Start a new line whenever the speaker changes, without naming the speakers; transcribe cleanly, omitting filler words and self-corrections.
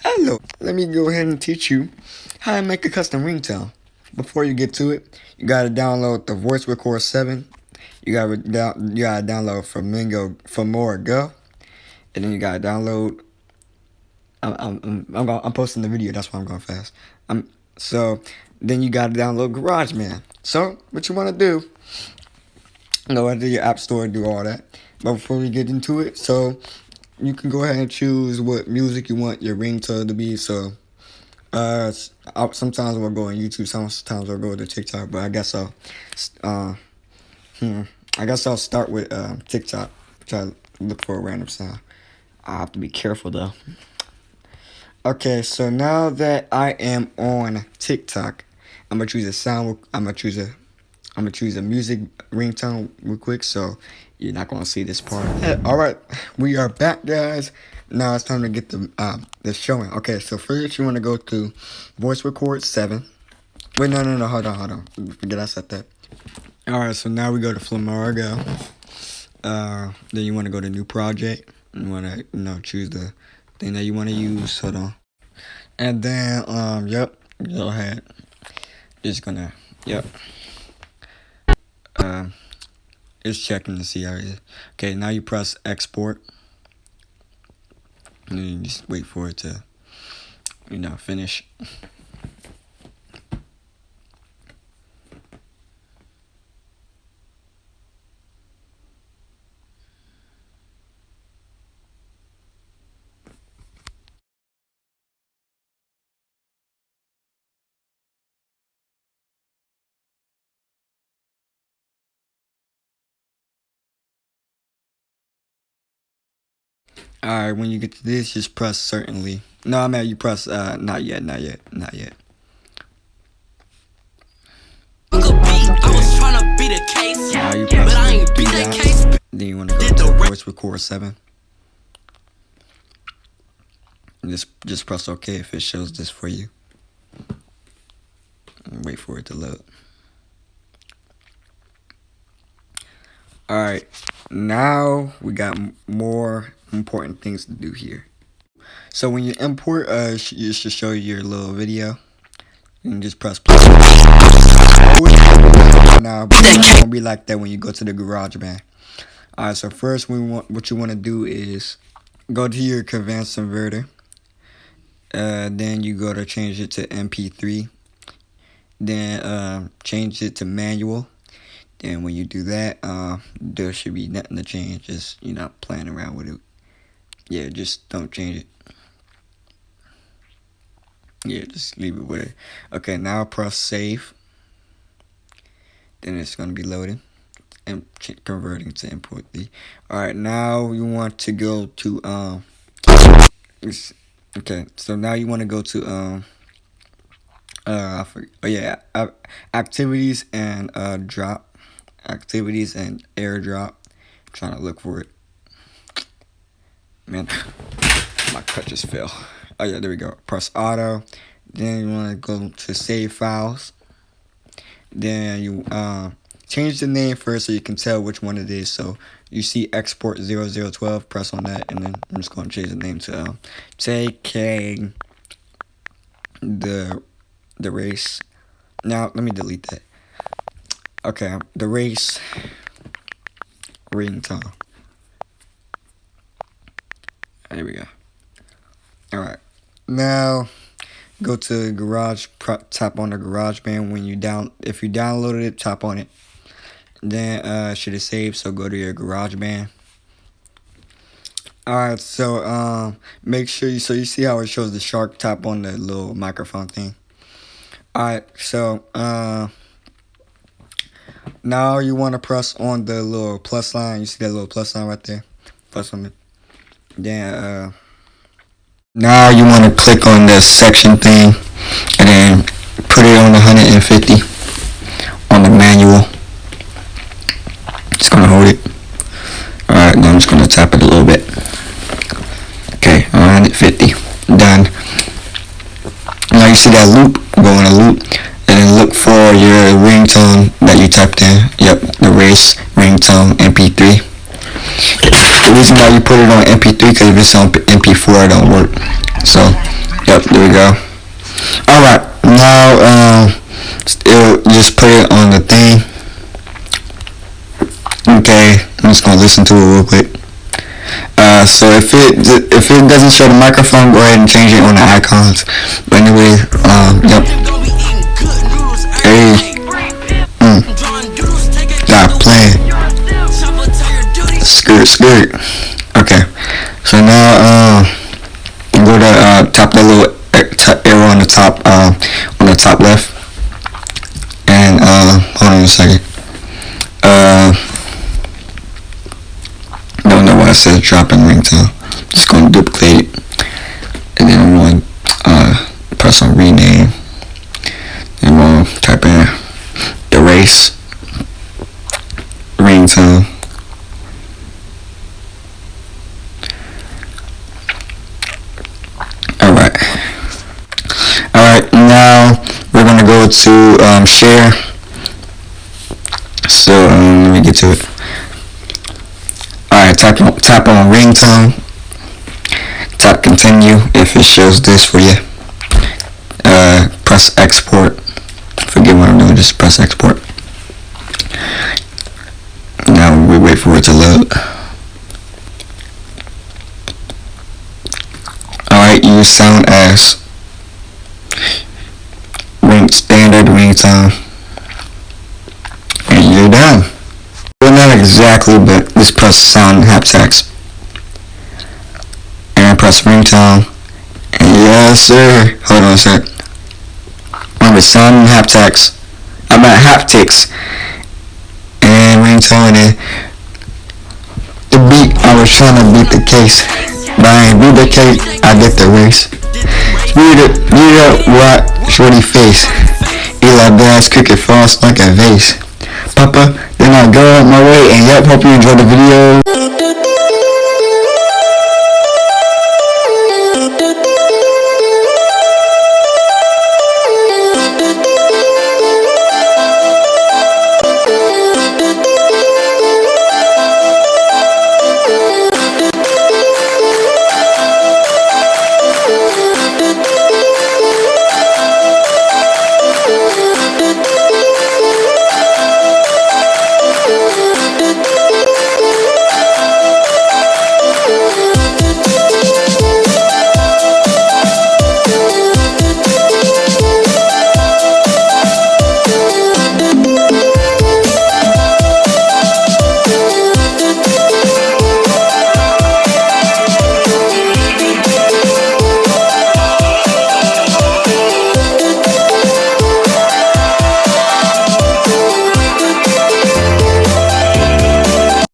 Hello, let me go ahead and teach you how to make a custom ringtone. Before you get to it, you gotta download the Voice Record 7. You gotta download Flamingo Go, and then you gotta download. I'm posting the video. That's why I'm going fast. So then you gotta download GarageBand. So what you wanna do? Go into your app store and do all that. But before we get into it, so you can go ahead and choose what music you want your ringtone to be. So sometimes we'll go on YouTube, sometimes we'll go to TikTok, but I guess I'll start with TikTok. Try to look for a random sound. I have to be careful though. Okay, so now that I am on TikTok, I'm gonna choose a sound. I'm gonna choose a music ringtone real quick, so you're not gonna see this part. All right, we are back, guys. Now it's time to get the showing. Okay, so first you want to go to Voice Record 7. Wait, no, hold on. Forget I said that. All right, so now we go to Flamingo. Then you want to go to New Project. You want to choose the thing that you want to use. Hold on. And then yep, go ahead. Just gonna it's checking to see how it is. Okay, now you press export. And then you just wait for it to, finish. Alright, when you get to this, just press certainly. No, I mean you press not yet.
I was trying to beat a case,
now you press
but I ain't beat that case.
Then you want to go to Voice Record 7. Just press OK if it shows this for you. And wait for it to load. Alright, now we got more important things to do here. So when you import, you should show you your little video. You can just press play. Now, but it's not gonna be like that when you go to the GarageBand. Alright, so first what you want to do is go to your condenser converter. Then you go to change it to MP3. Then change it to manual. Then when you do that, there should be nothing to change. Just you're not playing around with it. Yeah, just don't change it. Yeah, just leave it with it. Okay, now press save. Then it's gonna be loading and converting to import the. All right, now you want to go to okay, so now you want to go to activities and activities and airdrop. I'm trying to look for it. Man, my cut just fell. Oh yeah, there we go. Press auto. Then you want to go to save files. Then you change the name first so you can tell which one it is. So you see export 0012. Press on that, and then I'm just going to change the name to taking the race. Now let me delete that. Okay, the race ringtone. There we go. Alright. Now go to tap on the GarageBand if you downloaded it, tap on it. Then should it save, so go to your GarageBand. Alright, so make sure you see how it shows the shark, tap on the little microphone thing. Alright, so now you want to press on the little plus sign. You see that little plus sign right there? Press on it. Then now you want to click on the section thing and then put it on 150 on the manual. Just gonna hold it. Alright, now I'm just gonna tap it a little bit. Okay, 150. Done. Now you see that loop, go in a loop, and then look for your ringtone that you typed in. Yep, the race ringtone MP3. reason why you put it on MP3 because if it's on MP4 it don't work. So, yep, there we go. Alright, now it'll just put it on the thing. Okay, I'm just gonna listen to it real quick. So if it doesn't show the microphone, go ahead and change it on the icons. But anyway, yep. Hey, got playing. Skirt. Okay, so now go to tap the little arrow on the top left, and hold on a second. Don't know why it says drop in ringtone. Just gonna duplicate it, and then I'm going to press on rename, and I'm gonna type in erase ringtone. Alright, now we're gonna go to share. So let me get to it. Alright, tap on ringtone. Tap continue if it shows this for you. Press export. Forget what I'm doing, just press export. Now we wait for it to load. Alright, use sound as standard ringtone, and you're done. Well, not exactly, but just press sound haptics and press ringtone, and yes sir, hold on a sec. Remember, sound haptics, haptics and ringtone, and the beat. I was trying to beat the case, but I ain't beat the case, I get the race. Read it, what shorty face. Eli Bass, cricket falls like a vase. Papa, then I go out my way, and yep, hope you enjoyed the video.